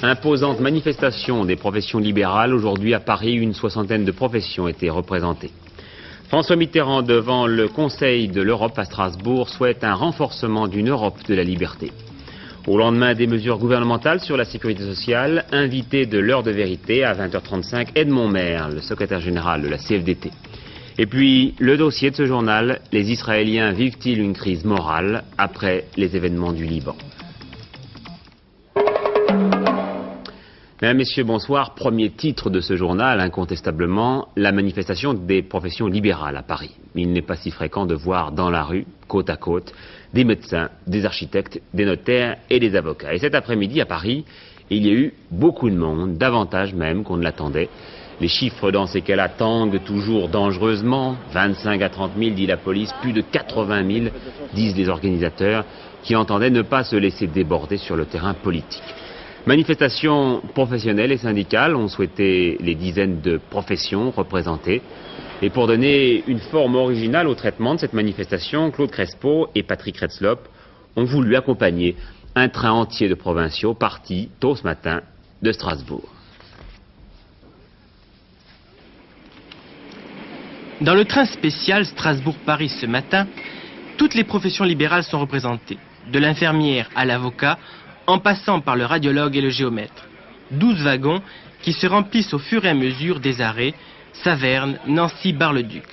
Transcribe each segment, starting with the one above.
Imposante manifestation des professions libérales. Aujourd'hui à Paris, une soixantaine de professions étaient représentées. François Mitterrand, devant le Conseil de l'Europe à Strasbourg, souhaite un renforcement d'une Europe de la liberté. Au lendemain des mesures gouvernementales sur la sécurité sociale, invité de l'heure de vérité à 20h35, Edmond Maire, le secrétaire général de la CFDT. Et puis, le dossier de ce journal, les Israéliens vivent-ils une crise morale après les événements du Liban? Mesdames, Messieurs, bonsoir. Premier titre de ce journal, incontestablement, la manifestation des professions libérales à Paris. Il n'est pas si fréquent de voir dans la rue, côte à côte, des médecins, des architectes, des notaires et des avocats. Et cet après-midi, à Paris, il y a eu beaucoup de monde, davantage même qu'on ne l'attendait. Les chiffres dans ces cas-là tanguent toujours dangereusement. 25 à 30 000, dit la police, plus de 80 000, disent les organisateurs, qui entendaient ne pas se laisser déborder sur le terrain politique. Manifestations professionnelles et syndicales ont souhaité les dizaines de professions représentées. Et pour donner une forme originale au traitement de cette manifestation, Claude Crespo et Patrick Retzloff ont voulu accompagner un train entier de provinciaux partis tôt ce matin de Strasbourg. Dans le train spécial Strasbourg-Paris ce matin, toutes les professions libérales sont représentées, de l'infirmière à l'avocat, en passant par le radiologue et le géomètre. 12 wagons qui se remplissent au fur et à mesure des arrêts, Saverne, Nancy, Bar-le-Duc.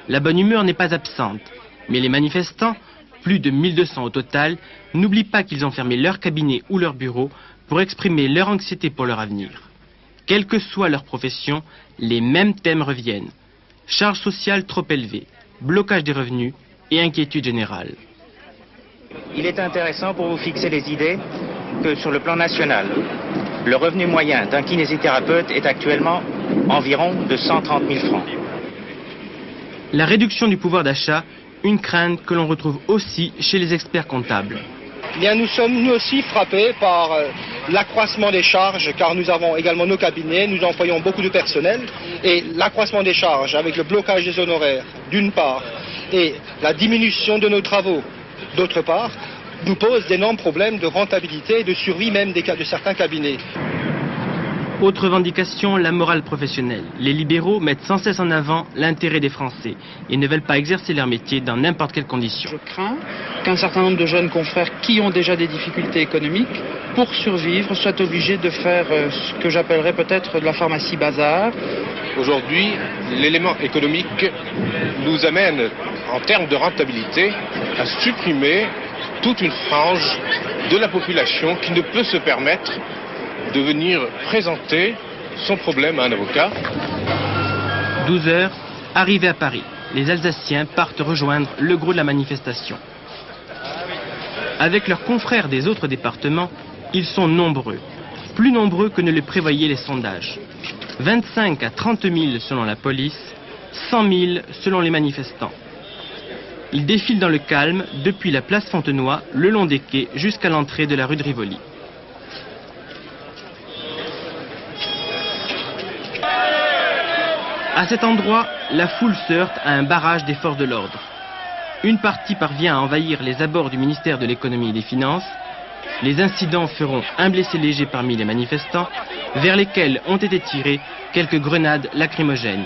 La bonne humeur n'est pas absente, mais les manifestants, plus de 1200 au total, n'oublient pas qu'ils ont fermé leur cabinet ou leur bureau pour exprimer leur anxiété pour leur avenir. Quelle que soit leur profession, les mêmes thèmes reviennent. Charges sociales trop élevées, blocage des revenus et inquiétude générale. Il est intéressant pour vous fixer les idées que sur le plan national, le revenu moyen d'un kinésithérapeute est actuellement environ de 130 000 francs. La réduction du pouvoir d'achat, une crainte que l'on retrouve aussi chez les experts comptables. Bien, nous sommes nous aussi frappés par l'accroissement des charges, car nous avons également nos cabinets, nous employons beaucoup de personnel, et l'accroissement des charges avec le blocage des honoraires, d'une part, et la diminution de nos travaux, d'autre part, nous pose d'énormes problèmes de rentabilité et de survie même de certains cabinets. Autre revendication, la morale professionnelle. Les libéraux mettent sans cesse en avant l'intérêt des Français et ne veulent pas exercer leur métier dans n'importe quelle condition. Je crains qu'un certain nombre de jeunes confrères qui ont déjà des difficultés économiques, pour survivre, soient obligés de faire ce que j'appellerais peut-être de la pharmacie bazar. Aujourd'hui, l'élément économique nous amène, en termes de rentabilité, à supprimer toute une frange de la population qui ne peut se permettre de venir présenter son problème à un avocat. 12 heures, arrivés à Paris, les Alsaciens partent rejoindre le gros de la manifestation. Avec leurs confrères des autres départements, ils sont nombreux, plus nombreux que ne le prévoyaient les sondages. 25 à 30 000 selon la police, 100 000 selon les manifestants. Ils défilent dans le calme depuis la place Fontenoy, le long des quais, jusqu'à l'entrée de la rue de Rivoli. À cet endroit, la foule se heurte à un barrage des forces de l'ordre. Une partie parvient à envahir les abords du ministère de l'économie et des finances. Les incidents feront un blessé léger parmi les manifestants, vers lesquels ont été tirées quelques grenades lacrymogènes.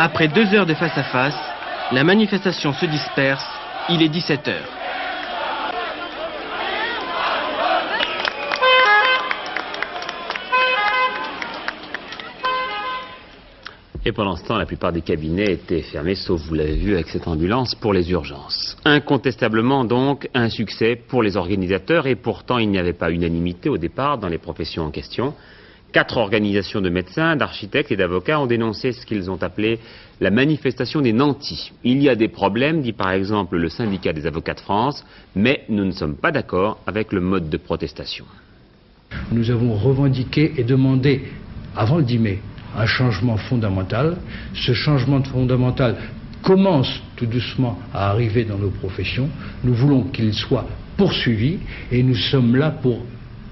Après 2 heures de face-à-face, la manifestation se disperse, il est 17 heures. Et pendant ce temps, la plupart des cabinets étaient fermés, sauf, vous l'avez vu, avec cette ambulance pour les urgences. Incontestablement donc, un succès pour les organisateurs, et pourtant il n'y avait pas unanimité au départ dans les professions en question. 4 organisations de médecins, d'architectes et d'avocats ont dénoncé ce qu'ils ont appelé la manifestation des nantis. Il y a des problèmes, dit par exemple le syndicat des avocats de France, mais nous ne sommes pas d'accord avec le mode de protestation. Nous avons revendiqué et demandé, avant le 10 mai, un changement fondamental. Ce changement fondamental commencent tout doucement à arriver dans nos professions. Nous voulons qu'ils soient poursuivis et nous sommes là pour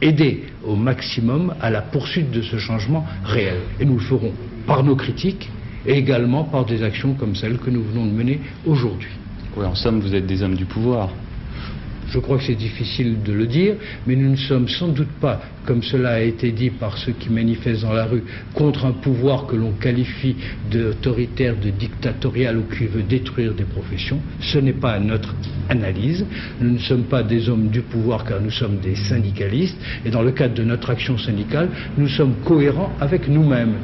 aider au maximum à la poursuite de ce changement réel. Et nous le ferons par nos critiques et également par des actions comme celles que nous venons de mener aujourd'hui. Oui, en somme, vous êtes des hommes du pouvoir. Je crois que c'est difficile de le dire, mais nous ne sommes sans doute pas, comme cela a été dit par ceux qui manifestent dans la rue, contre un pouvoir que l'on qualifie d'autoritaire, de dictatorial ou qui veut détruire des professions. Ce n'est pas notre analyse. Nous ne sommes pas des hommes du pouvoir car nous sommes des syndicalistes et dans le cadre de notre action syndicale, nous sommes cohérents avec nous-mêmes.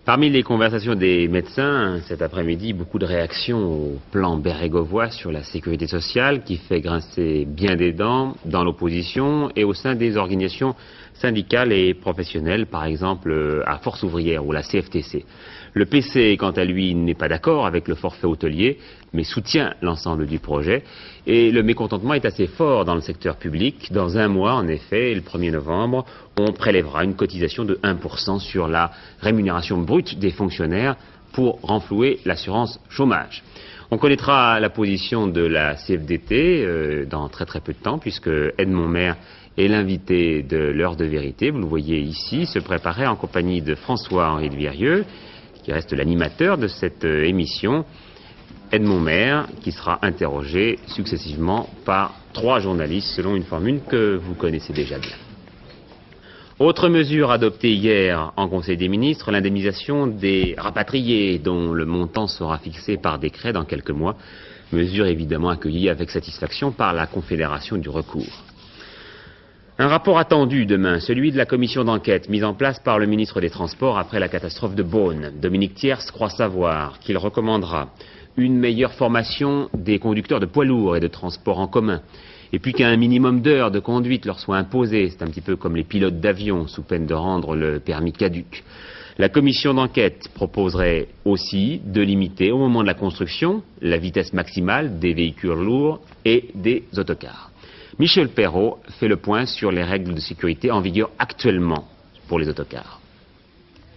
Parmi les conversations des médecins, cet après-midi, beaucoup de réactions au plan bérégovois sur la sécurité sociale qui fait grincer bien des dents dans l'opposition et au sein des organisations syndicales et professionnelles, par exemple à Force ouvrière ou la CFTC. Le PC, quant à lui, n'est pas d'accord avec le forfait hôtelier, mais soutient l'ensemble du projet. Et le mécontentement est assez fort dans le secteur public. Dans un mois, en effet, le 1er novembre, on prélèvera une cotisation de 1% sur la rémunération brute des fonctionnaires pour renflouer l'assurance chômage. On connaîtra la position de la CFDT dans très peu de temps, puisque Edmond Maire est l'invité de l'heure de vérité. Vous le voyez ici, se préparer en compagnie de François-Henri de Virieux, qui reste l'animateur de cette émission, Edmond Maire, qui sera interrogé successivement par 3 journalistes selon une formule que vous connaissez déjà bien. Autre mesure adoptée hier en Conseil des ministres, l'indemnisation des rapatriés dont le montant sera fixé par décret dans quelques mois. Mesure évidemment accueillie avec satisfaction par la Confédération du recours. Un rapport attendu demain, celui de la commission d'enquête mise en place par le ministre des Transports après la catastrophe de Beaune. Dominique Thiers croit savoir qu'il recommandera une meilleure formation des conducteurs de poids lourds et de transport en commun, et puis qu'un minimum d'heures de conduite leur soit imposé. C'est un petit peu comme les pilotes d'avion, sous peine de rendre le permis caduc. La commission d'enquête proposerait aussi de limiter au moment de la construction la vitesse maximale des véhicules lourds et des autocars. Michel Perrault fait le point sur les règles de sécurité en vigueur actuellement pour les autocars.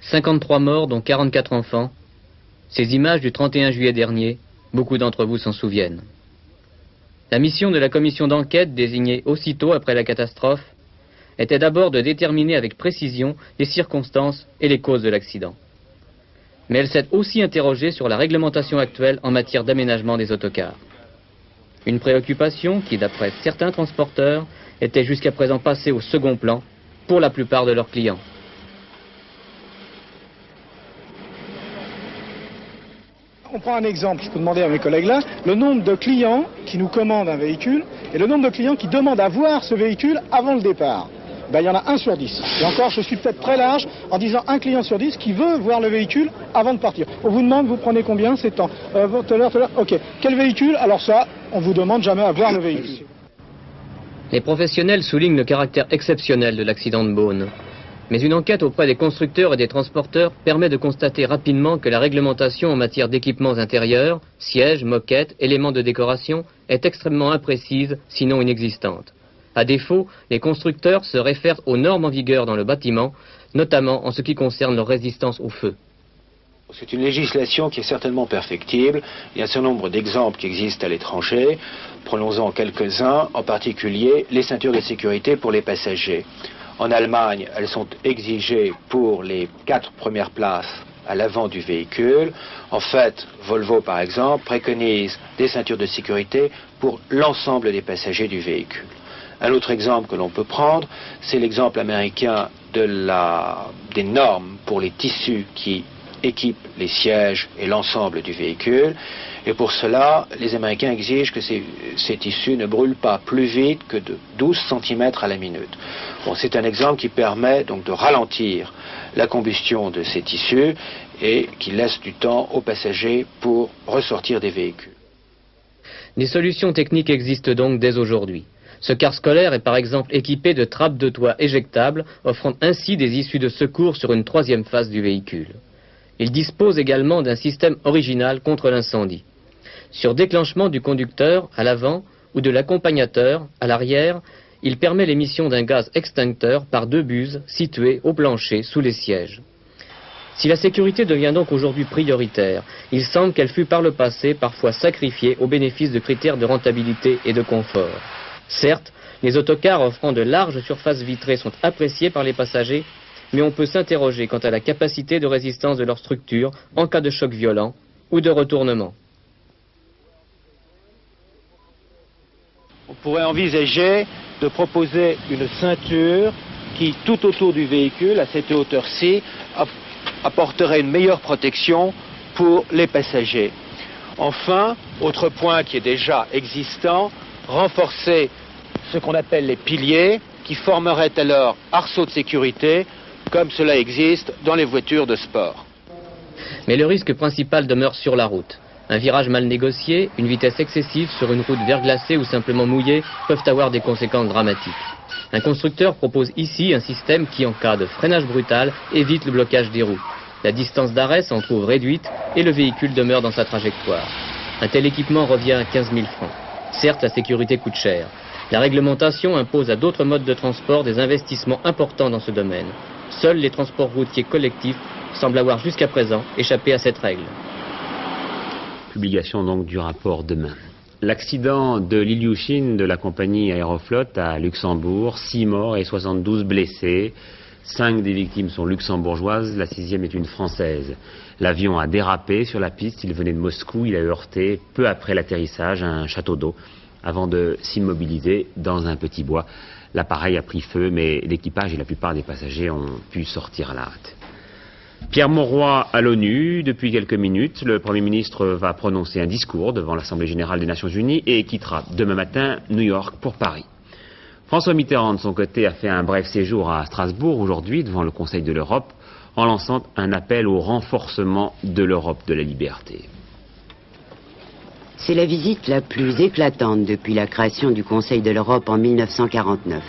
53 morts, dont 44 enfants. Ces images du 31 juillet dernier, beaucoup d'entre vous s'en souviennent. La mission de la commission d'enquête, désignée aussitôt après la catastrophe, était d'abord de déterminer avec précision les circonstances et les causes de l'accident. Mais elle s'est aussi interrogée sur la réglementation actuelle en matière d'aménagement des autocars. Une préoccupation qui, d'après certains transporteurs, était jusqu'à présent passée au second plan pour la plupart de leurs clients. On prend un exemple, je peux demander à mes collègues là, le nombre de clients qui nous commandent un véhicule et le nombre de clients qui demandent à voir ce véhicule avant le départ. Ben, il y en a 1 sur 10. Et encore, je suis peut-être très large en disant 1 client sur 10 qui veut voir le véhicule avant de partir. On vous demande, vous prenez combien? C'est temps. Tout à l'heure. Ok. Quel véhicule? Alors ça, on vous demande jamais à voir le véhicule. Les professionnels soulignent le caractère exceptionnel de l'accident de Beaune. Mais une enquête auprès des constructeurs et des transporteurs permet de constater rapidement que la réglementation en matière d'équipements intérieurs, sièges, moquettes, éléments de décoration, est extrêmement imprécise, sinon inexistante. À défaut, les constructeurs se réfèrent aux normes en vigueur dans le bâtiment, notamment en ce qui concerne leur résistance au feu. C'est une législation qui est certainement perfectible. Il y a un certain nombre d'exemples qui existent à l'étranger. Prenons-en quelques-uns, en particulier les ceintures de sécurité pour les passagers. En Allemagne, elles sont exigées pour les 4 premières places à l'avant du véhicule. En fait, Volvo, par exemple, préconise des ceintures de sécurité pour l'ensemble des passagers du véhicule. Un autre exemple que l'on peut prendre, c'est l'exemple américain des normes pour les tissus qui équipent les sièges et l'ensemble du véhicule. Et pour cela, les Américains exigent que ces tissus ne brûlent pas plus vite que de 12 cm à la minute. Bon, c'est un exemple qui permet donc de ralentir la combustion de ces tissus et qui laisse du temps aux passagers pour ressortir des véhicules. Des solutions techniques existent donc dès aujourd'hui. Ce car scolaire est par exemple équipé de trappes de toit éjectables, offrant ainsi des issues de secours sur une 3e face du véhicule. Il dispose également d'un système original contre l'incendie. Sur déclenchement du conducteur à l'avant ou de l'accompagnateur à l'arrière, il permet l'émission d'un gaz extincteur par 2 buses situées au plancher sous les sièges. Si la sécurité devient donc aujourd'hui prioritaire, il semble qu'elle fut par le passé parfois sacrifiée au bénéfice de critères de rentabilité et de confort. Certes, les autocars offrant de larges surfaces vitrées sont appréciés par les passagers, mais on peut s'interroger quant à la capacité de résistance de leur structure en cas de choc violent ou de retournement. On pourrait envisager de proposer une ceinture qui, tout autour du véhicule, à cette hauteur-ci, apporterait une meilleure protection pour les passagers. Enfin, autre point qui est déjà existant, renforcer ce qu'on appelle les piliers, qui formeraient alors arceaux de sécurité, comme cela existe dans les voitures de sport. Mais le risque principal demeure sur la route. Un virage mal négocié, une vitesse excessive sur une route verglacée ou simplement mouillée peuvent avoir des conséquences dramatiques. Un constructeur propose ici un système qui, en cas de freinage brutal, évite le blocage des roues. La distance d'arrêt s'en trouve réduite et le véhicule demeure dans sa trajectoire. Un tel équipement revient à 15 000 francs. Certes, la sécurité coûte cher. La réglementation impose à d'autres modes de transport des investissements importants dans ce domaine. Seuls les transports routiers collectifs semblent avoir jusqu'à présent échappé à cette règle. Publication donc du rapport demain. L'accident de l'Ilyushin de la compagnie Aeroflot à Luxembourg, 6 morts et 72 blessés. 5 des victimes sont luxembourgeoises, la 6e est une française. L'avion a dérapé sur la piste, il venait de Moscou, il a heurté peu après l'atterrissage un château d'eau avant de s'immobiliser dans un petit bois. L'appareil a pris feu, mais l'équipage et la plupart des passagers ont pu sortir à la hâte. Pierre Mauroy à l'ONU, depuis quelques minutes, le Premier ministre va prononcer un discours devant l'Assemblée générale des Nations unies et quittera demain matin New York pour Paris. François Mitterrand, de son côté, a fait un bref séjour à Strasbourg aujourd'hui devant le Conseil de l'Europe en lançant un appel au renforcement de l'Europe de la liberté. C'est la visite la plus éclatante depuis la création du Conseil de l'Europe en 1949.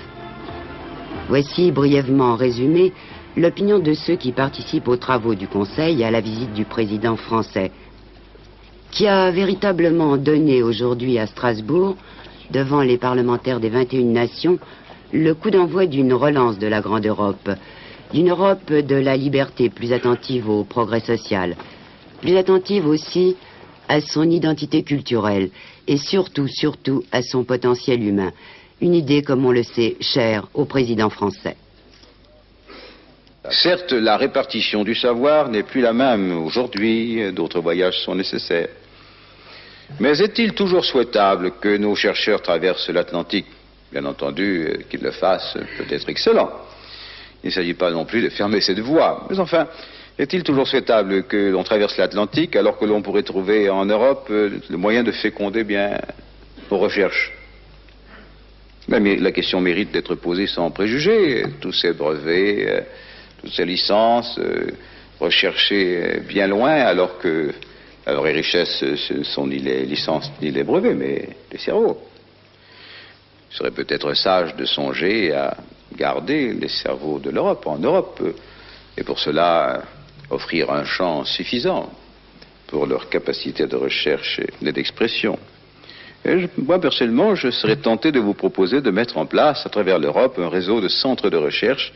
Voici brièvement résumé l'opinion de ceux qui participent aux travaux du Conseil à la visite du président français, qui a véritablement donné aujourd'hui à Strasbourg, devant les parlementaires des 21 nations, le coup d'envoi d'une relance de la grande Europe, d'une Europe de la liberté plus attentive au progrès social, plus attentive aussi à son identité culturelle et surtout à son potentiel humain. Une idée, comme on le sait, chère au président français. Certes, la répartition du savoir n'est plus la même aujourd'hui, d'autres voyages sont nécessaires. Mais est-il toujours souhaitable que nos chercheurs traversent l'Atlantique? Bien entendu, qu'ils le fassent peut être excellent. Il ne s'agit pas non plus de fermer cette voie. Mais enfin, est-il toujours souhaitable que l'on traverse l'Atlantique alors que l'on pourrait trouver en Europe le moyen de féconder bien nos recherches? Mais la question mérite d'être posée sans préjugés. Tous ces brevets, toutes ces licences, recherchées bien loin alors que les richesses ce sont ni les licences ni les brevets, mais les cerveaux. Il serait peut-être sage de songer à garder les cerveaux de l'Europe en Europe, et pour cela offrir un champ suffisant pour leur capacité de recherche et d'expression. Et moi, personnellement, je serais tenté de vous proposer de mettre en place, à travers l'Europe, un réseau de centres de recherche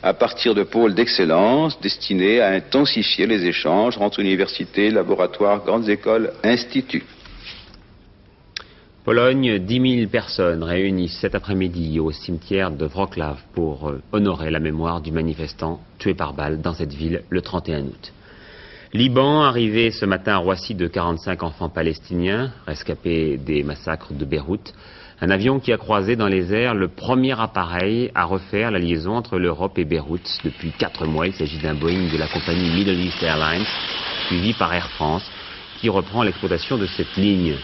à partir de pôles d'excellence destinés à intensifier les échanges entre universités, laboratoires, grandes écoles, instituts. Pologne, 10 000 personnes réunissent cet après-midi au cimetière de Wrocław pour honorer la mémoire du manifestant tué par balle dans cette ville le 31 août. Liban, arrivé ce matin à Roissy de 45 enfants palestiniens, rescapés des massacres de Beyrouth. Un avion qui a croisé dans les airs le premier appareil à refaire la liaison entre l'Europe et Beyrouth depuis 4 mois. Il s'agit d'un Boeing de la compagnie Middle East Airlines, suivi par Air France, qui reprend l'exploitation de cette ligne.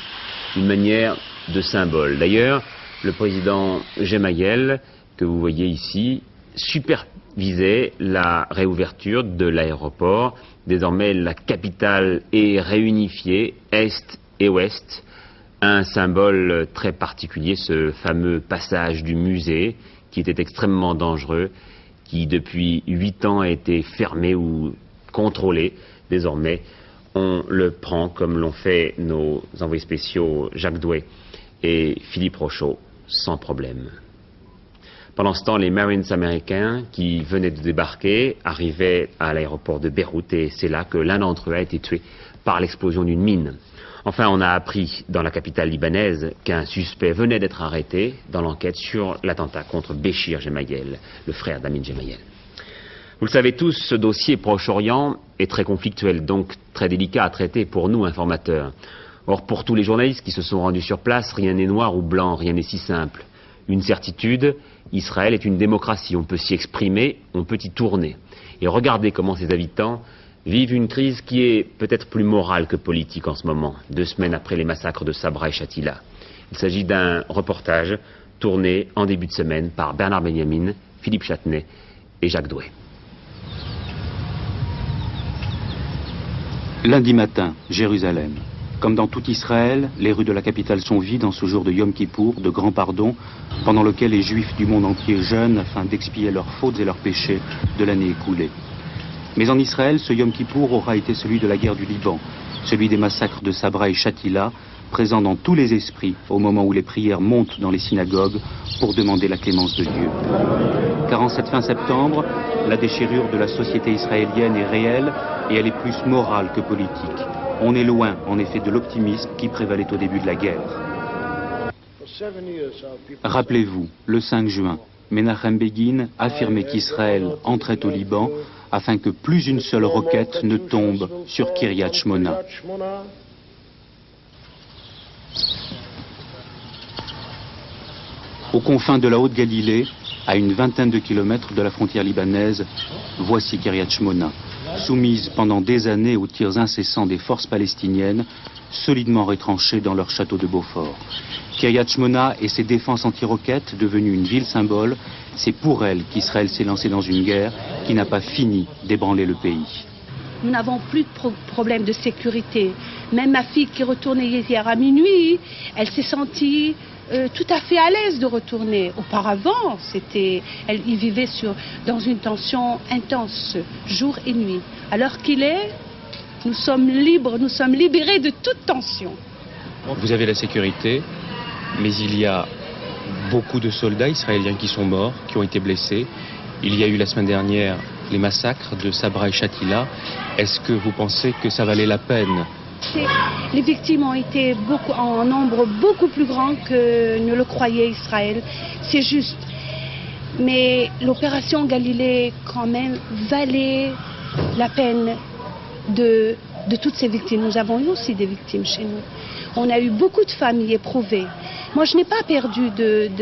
Une manière de symbole. D'ailleurs, le président Gemayel, que vous voyez ici, supervisait la réouverture de l'aéroport. Désormais, la capitale est réunifiée, Est et Ouest. Un symbole très particulier, ce fameux passage du musée, qui était extrêmement dangereux, qui depuis 8 ans a été fermé ou contrôlé. Désormais, on le prend comme l'ont fait nos envoyés spéciaux Jacques Douai et Philippe Rochaud, sans problème. Pendant ce temps, les Marines américains qui venaient de débarquer arrivaient à l'aéroport de Beyrouth et c'est là que l'un d'entre eux a été tué par l'explosion d'une mine. Enfin, on a appris dans la capitale libanaise qu'un suspect venait d'être arrêté dans l'enquête sur l'attentat contre Béchir Gemayel, le frère d'Amin Gemayel. Vous le savez tous, ce dossier Proche-Orient est très conflictuel, donc très délicat à traiter pour nous, informateurs. Or, pour tous les journalistes qui se sont rendus sur place, rien n'est noir ou blanc, rien n'est si simple. Une certitude, Israël est une démocratie, on peut s'y exprimer, on peut y tourner. Et regardez comment ses habitants vivent une crise qui est peut-être plus morale que politique en ce moment, 2 semaines après les massacres de Sabra et Shatila. Il s'agit d'un reportage tourné en début de semaine par Bernard Benjamin, Philippe Châtenay et Jacques Doué. Lundi matin, Jérusalem. Comme dans tout Israël, les rues de la capitale sont vides en ce jour de Yom Kippour, de grand pardon, pendant lequel les Juifs du monde entier jeûnent afin d'expier leurs fautes et leurs péchés de l'année écoulée. Mais en Israël, ce Yom Kippour aura été celui de la guerre du Liban, celui des massacres de Sabra et Shatila, présent dans tous les esprits au moment où les prières montent dans les synagogues pour demander la clémence de Dieu. Car en cette fin septembre, la déchirure de la société israélienne est réelle et elle est plus morale que politique. On est loin, en effet, de l'optimisme qui prévalait au début de la guerre. Rappelez-vous, le 5 juin, Menachem Begin affirmait qu'Israël entrait au Liban afin que plus une seule roquette ne tombe sur Kiryat Shmona. Aux confins de la Haute-Galilée, à une vingtaine de kilomètres de la frontière libanaise, voici Kiryat Shmona, soumise pendant des années aux tirs incessants des forces palestiniennes, solidement retranchées dans leur château de Beaufort. Kiryat Shmona et ses défenses anti-roquettes, devenues une ville symbole, c'est pour elle qu'Israël s'est lancé dans une guerre qui n'a pas fini d'ébranler le pays. Nous n'avons plus de problème de sécurité. Même ma fille qui retournait hier à minuit, elle s'est sentie tout à fait à l'aise de retourner. Auparavant, elle y vivait dans une tension intense, jour et nuit. Alors qu'il est, nous sommes libres, nous sommes libérés de toute tension. Vous avez la sécurité, mais il y a beaucoup de soldats israéliens qui sont morts, qui ont été blessés. Il y a eu la semaine dernière les massacres de Sabra et Shatila. Est-ce que vous pensez que ça valait la peine ? Les victimes ont été en nombre beaucoup plus grand que ne le croyait Israël. C'est juste. Mais l'opération Galilée, quand même, valait la peine de toutes ces victimes. Nous avons eu aussi des victimes chez nous. On a eu beaucoup de familles éprouvées. Moi, je n'ai pas perdu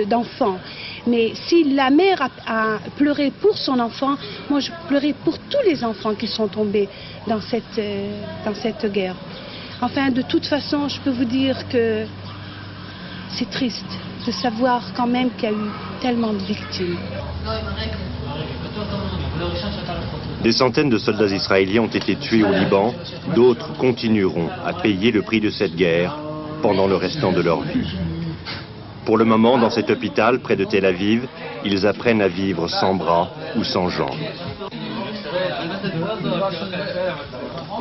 d'enfants. Mais si la mère a pleuré pour son enfant, moi je pleurais pour tous les enfants qui sont tombés dans cette guerre. Enfin, de toute façon, je peux vous dire que c'est triste de savoir quand même qu'il y a eu tellement de victimes. Des centaines de soldats israéliens ont été tués au Liban, d'autres continueront à payer le prix de cette guerre pendant le restant de leur vie. Pour le moment, dans cet hôpital, près de Tel Aviv, ils apprennent à vivre sans bras ou sans jambes.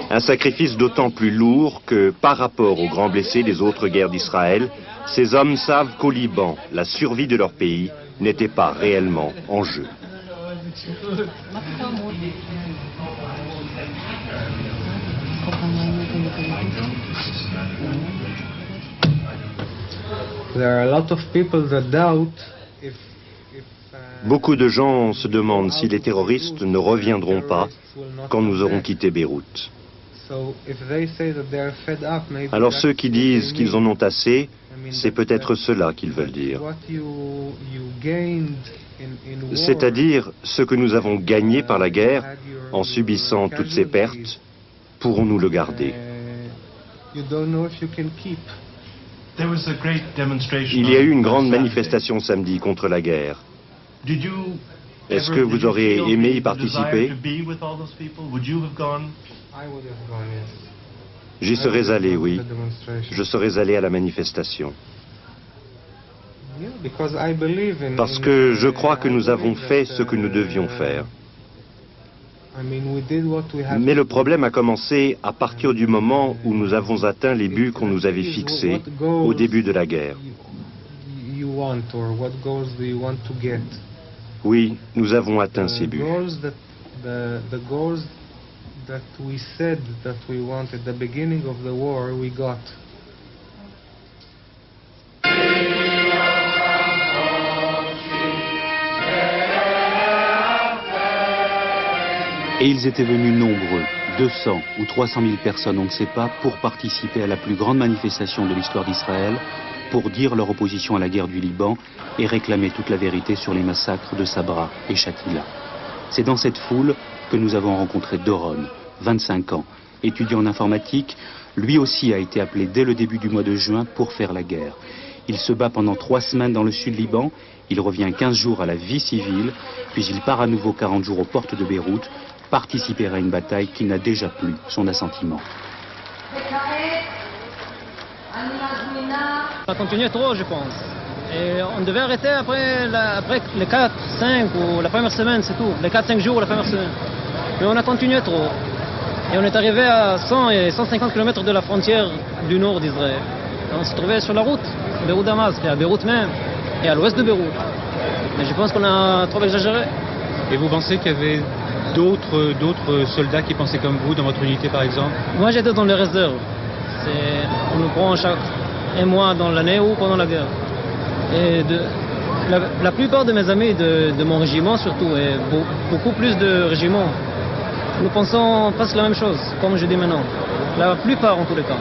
Un sacrifice d'autant plus lourd que, par rapport aux grands blessés des autres guerres d'Israël, ces hommes savent qu'au Liban, la survie de leur pays n'était pas réellement en jeu. Beaucoup de gens se demandent si les terroristes ne reviendront pas quand nous aurons quitté Beyrouth. Alors ceux qui disent qu'ils en ont assez, c'est peut-être cela qu'ils veulent dire. C'est-à-dire ce que nous avons gagné par la guerre en subissant toutes ces pertes, pourrons-nous le garder? Il y a eu une grande manifestation samedi contre la guerre. Est-ce que vous auriez aimé y participer? J'y serais allé, oui. Je serais allé à la manifestation. Parce que je crois que nous avons fait ce que nous devions faire. Mais le problème a commencé à partir du moment où nous avons atteint les buts qu'on nous avait fixés au début de la guerre. Oui, nous avons atteint ces buts. The goals that we said that we want at the beginning of the war, we got. Et ils étaient venus nombreux, 200 ou 300 000 personnes, on ne sait pas, pour participer à la plus grande manifestation de l'histoire d'Israël, pour dire leur opposition à la guerre du Liban et réclamer toute la vérité sur les massacres de Sabra et Shatila. C'est dans cette foule que nous avons rencontré Doron, 25 ans, étudiant en informatique. Lui aussi a été appelé dès le début du mois de juin pour faire la guerre. Il se bat pendant 3 semaines dans le sud Liban, il revient 15 jours à la vie civile, puis il part à nouveau 40 jours aux portes de Beyrouth, participer à une bataille qui n'a déjà plus son assentiment. On a continué trop, je pense. Et on devait arrêter après les 4, 5 ou la première semaine, c'est tout. Les 4-5 jours ou la première semaine. Mais on a continué trop. Et on est arrivé à 100 et 150 km de la frontière du nord d'Israël. On se trouvait sur la route, Beyrouth-Damas, et à Beyrouth même, et à l'ouest de Beyrouth. Mais je pense qu'on a trop exagéré. Et vous pensez qu'il y avait d'autres soldats qui pensaient comme vous dans votre unité par exemple? Moi j'étais dans les réserves. On nous prend chaque un mois dans l'année ou pendant la guerre. Et la plupart de mes amis de mon régiment surtout, et beaucoup plus de régiments, nous pensons presque la même chose, comme je dis maintenant. La plupart en tous les cas.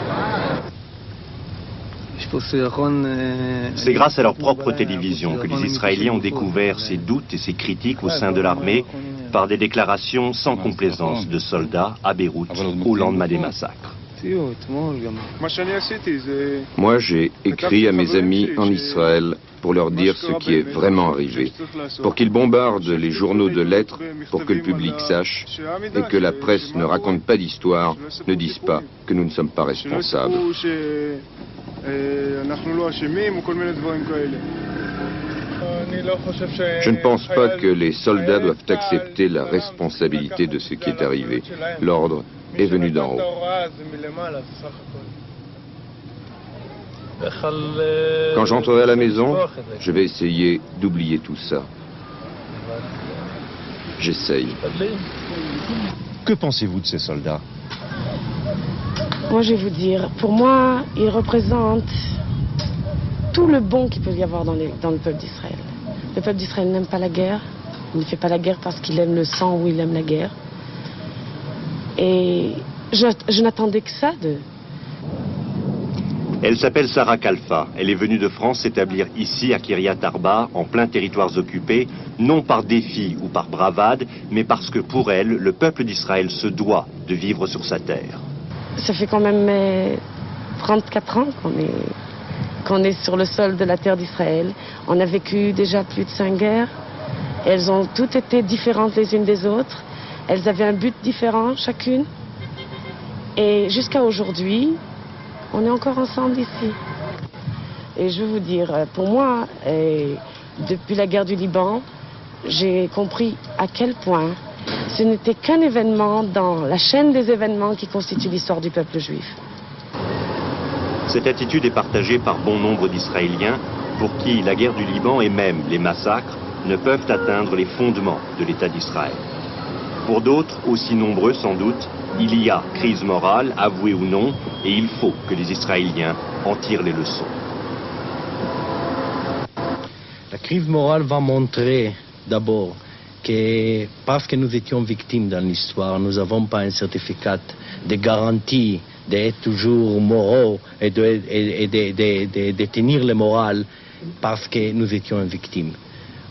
C'est grâce à leur propre télévision que les Israéliens ont découvert ces doutes et ces critiques au sein de l'armée par des déclarations sans complaisance de soldats à Beyrouth au lendemain des massacres. Moi, j'ai écrit à mes amis en Israël pour leur dire ce qui est vraiment arrivé, pour qu'ils bombardent les journaux de lettres, pour que le public sache, et que la presse ne raconte pas d'histoire, ne dise pas que nous ne sommes pas responsables. Je ne pense pas que les soldats doivent accepter la responsabilité de ce qui est arrivé. L'ordre est venu d'en haut. Quand j'entrerai à la maison, je vais essayer d'oublier tout ça. J'essaye. Que pensez-vous de ces soldats? Moi, je vais vous dire, pour moi, ils représentent tout le bon qu'il peut y avoir dans le peuple d'Israël. Le peuple d'Israël n'aime pas la guerre. Il ne fait pas la guerre parce qu'il aime le sang ou il aime la guerre. Et je n'attendais que ça d'eux. Elle s'appelle Sarah Kalfa. Elle est venue de France s'établir ici à Kiryat Arba, en plein territoires occupés, non par défi ou par bravade, mais parce que pour elle, le peuple d'Israël se doit de vivre sur sa terre. Ça fait quand même 34 ans qu'on est sur le sol de la terre d'Israël. On a vécu déjà plus de 5 guerres. Elles ont toutes été différentes les unes des autres. Elles avaient un but différent chacune. Et jusqu'à aujourd'hui, on est encore ensemble ici. Et je veux vous dire, pour moi, depuis la guerre du Liban, j'ai compris à quel point ce n'était qu'un événement dans la chaîne des événements qui constitue l'histoire du peuple juif. Cette attitude est partagée par bon nombre d'Israéliens pour qui la guerre du Liban et même les massacres ne peuvent atteindre les fondements de l'État d'Israël. Pour d'autres, aussi nombreux sans doute, il y a crise morale, avouée ou non, et il faut que les Israéliens en tirent les leçons. La crise morale va montrer d'abord que parce que nous étions victimes dans l'histoire, nous n'avons pas un certificat de garantie d'être toujours moraux et de tenir le moral parce que nous étions victimes.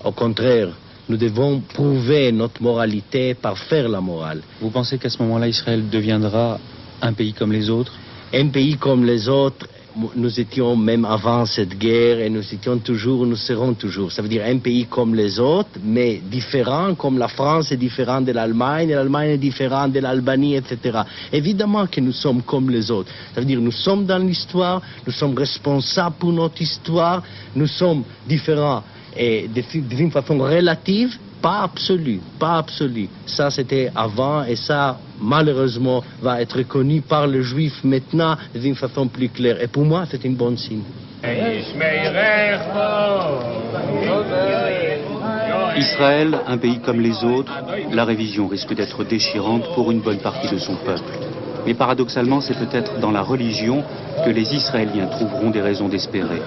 Au contraire, nous devons prouver notre moralité par faire la morale. Vous pensez qu'à ce moment-là, Israël deviendra un pays comme les autres? Un pays comme les autres, nous étions même avant cette guerre et nous serons toujours. Ça veut dire un pays comme les autres, mais différent, comme la France est différente de l'Allemagne, et l'Allemagne est différente de l'Albanie, etc. Évidemment que nous sommes comme les autres. Ça veut dire nous sommes dans l'histoire, nous sommes responsables pour notre histoire, nous sommes différents. Et d'une façon relative, pas absolue, pas absolue. Ça, c'était avant et ça, malheureusement, va être reconnu par le juif maintenant d'une façon plus claire. Et pour moi, c'est un bon signe. Israël, un pays comme les autres, la révision risque d'être déchirante pour une bonne partie de son peuple. Mais paradoxalement, c'est peut-être dans la religion que les Israéliens trouveront des raisons d'espérer.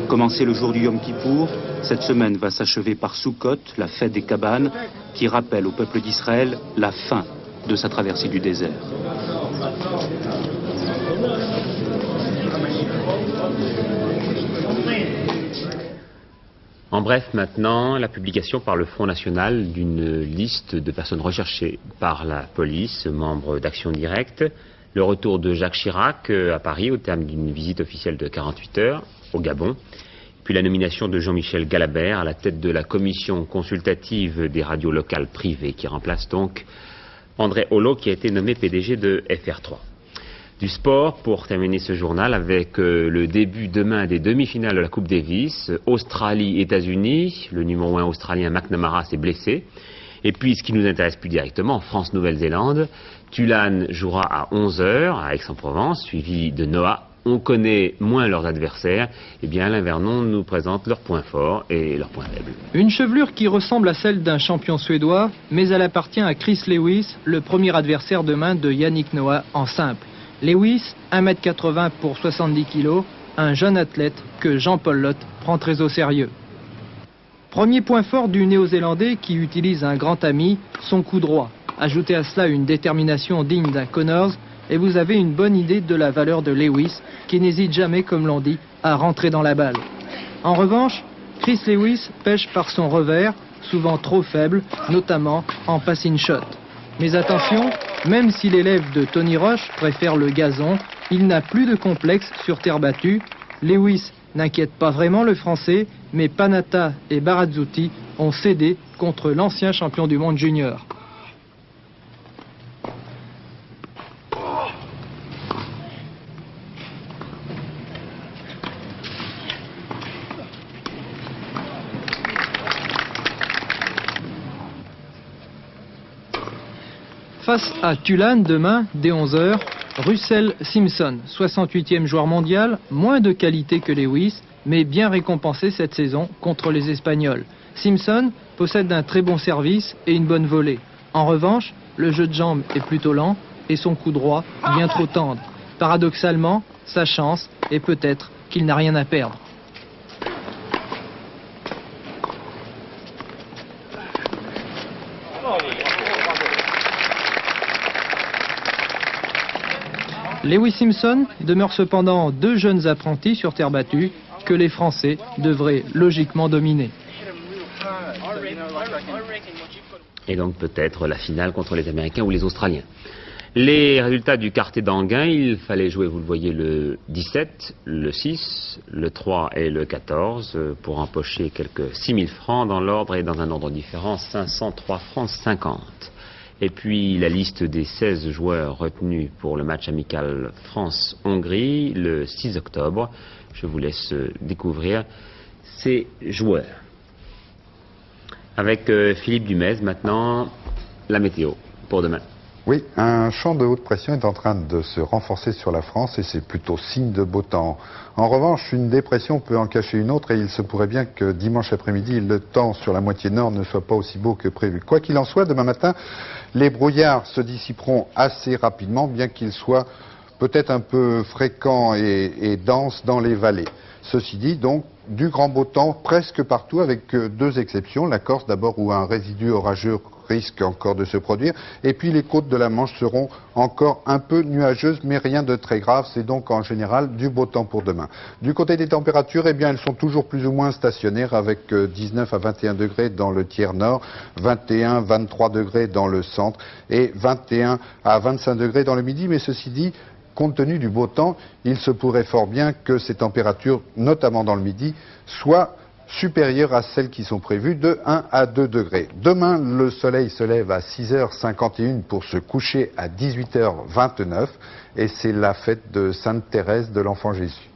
Commencé le jour du Yom Kippour, cette semaine va s'achever par Sukkot, la fête des cabanes, qui rappelle au peuple d'Israël la fin de sa traversée du désert. En bref, maintenant, la publication par le Front National d'une liste de personnes recherchées par la police, membres d'Action Directe, le retour de Jacques Chirac à Paris au terme d'une visite officielle de 48 heures au Gabon, puis la nomination de Jean-Michel Galabert à la tête de la commission consultative des radios locales privées, qui remplace donc André Holot, qui a été nommé PDG de FR3. Du sport, pour terminer ce journal, avec le début demain des demi-finales de la Coupe Davis, Australie-États-Unis, le numéro 1 australien McNamara s'est blessé. Et puis, ce qui nous intéresse plus directement, France-Nouvelle-Zélande, Tulane jouera à 11h à Aix-en-Provence, suivi de Noah. On connaît moins leurs adversaires. Eh bien, Alain Vernon nous présente leurs points forts et leurs points faibles. Une chevelure qui ressemble à celle d'un champion suédois, mais elle appartient à Chris Lewis, le premier adversaire demain de Yannick Noah en simple. Lewis, 1,80 m pour 70 kg, un jeune athlète que Jean-Paul Lotte prend très au sérieux. Premier point fort du Néo-Zélandais qui utilise un grand ami, son coup droit. Ajoutez à cela une détermination digne d'un Connors et vous avez une bonne idée de la valeur de Lewis qui n'hésite jamais, comme l'on dit, à rentrer dans la balle. En revanche, Chris Lewis pêche par son revers, souvent trop faible, notamment en passing shot. Mais attention, même si l'élève de Tony Roche préfère le gazon, il n'a plus de complexe sur terre battue. Lewis n'inquiète pas vraiment le Français, mais Panatta et Barazzuti ont cédé contre l'ancien champion du monde junior. Face à Tulane demain, dès 11h, Russell Simpson, 68e joueur mondial, moins de qualité que Lewis, mais bien récompensé cette saison contre les Espagnols. Simpson possède un très bon service et une bonne volée. En revanche, le jeu de jambes est plutôt lent et son coup droit bien trop tendre. Paradoxalement, sa chance est peut-être qu'il n'a rien à perdre. Lewis Simpson demeure cependant deux jeunes apprentis sur terre battue que les Français devraient logiquement dominer. Et donc peut-être la finale contre les Américains ou les Australiens. Les résultats du quartet d'Anguin, il fallait jouer, vous le voyez, le 17, le 6, le 3 et le 14 pour empocher quelques 6 000 francs dans l'ordre et dans un ordre différent, 503 francs 50. Et puis la liste des 16 joueurs retenus pour le match amical France-Hongrie le 6 octobre. Je vous laisse découvrir ces joueurs. Avec Philippe Dumez, maintenant, la météo pour demain. Oui, un champ de haute pression est en train de se renforcer sur la France et c'est plutôt signe de beau temps. En revanche, une dépression peut en cacher une autre et il se pourrait bien que dimanche après-midi, le temps sur la moitié nord ne soit pas aussi beau que prévu. Quoi qu'il en soit, demain matin, les brouillards se dissiperont assez rapidement, bien qu'ils soient peut-être un peu fréquents et denses dans les vallées. Ceci dit, donc, du grand beau temps presque partout, avec deux exceptions. La Corse d'abord, où un résidu orageux risque encore de se produire. Et puis les côtes de la Manche seront encore un peu nuageuses, mais rien de très grave. C'est donc en général du beau temps pour demain. Du côté des températures, eh bien, elles sont toujours plus ou moins stationnaires, avec 19 à 21 degrés dans le tiers nord, 21, 23 degrés dans le centre et 21 à 25 degrés dans le midi. Mais ceci dit, compte tenu du beau temps, il se pourrait fort bien que ces températures, notamment dans le midi, soient supérieures à celles qui sont prévues de 1 à 2 degrés. Demain, le soleil se lève à 6h51 pour se coucher à 18h29 et c'est la fête de Sainte Thérèse de l'Enfant Jésus.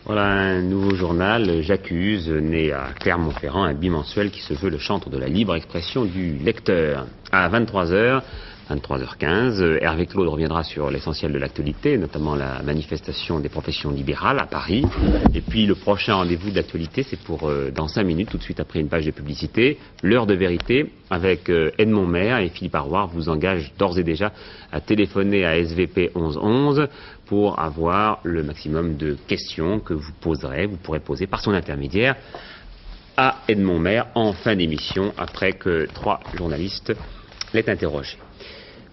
Voilà un nouveau journal, J'accuse, né à Clermont-Ferrand, un bimensuel qui se veut le chantre de la libre expression du lecteur. À 23h, 23h15. Hervé Claude reviendra sur l'essentiel de l'actualité, notamment la manifestation des professions libérales à Paris. Et puis le prochain rendez-vous de l'actualité, c'est pour dans 5 minutes, tout de suite après une page de publicité, l'heure de vérité avec Edmond Maire, et Philippe Arroir vous engage d'ores et déjà à téléphoner à SVP 1111 pour avoir le maximum de questions que vous pourrez poser par son intermédiaire à Edmond Maire en fin d'émission après que 3 journalistes l'aient interrogé.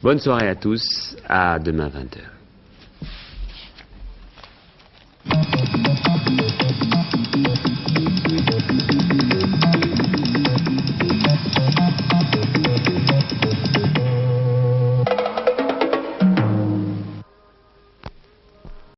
Bonne soirée à tous, à demain 20h.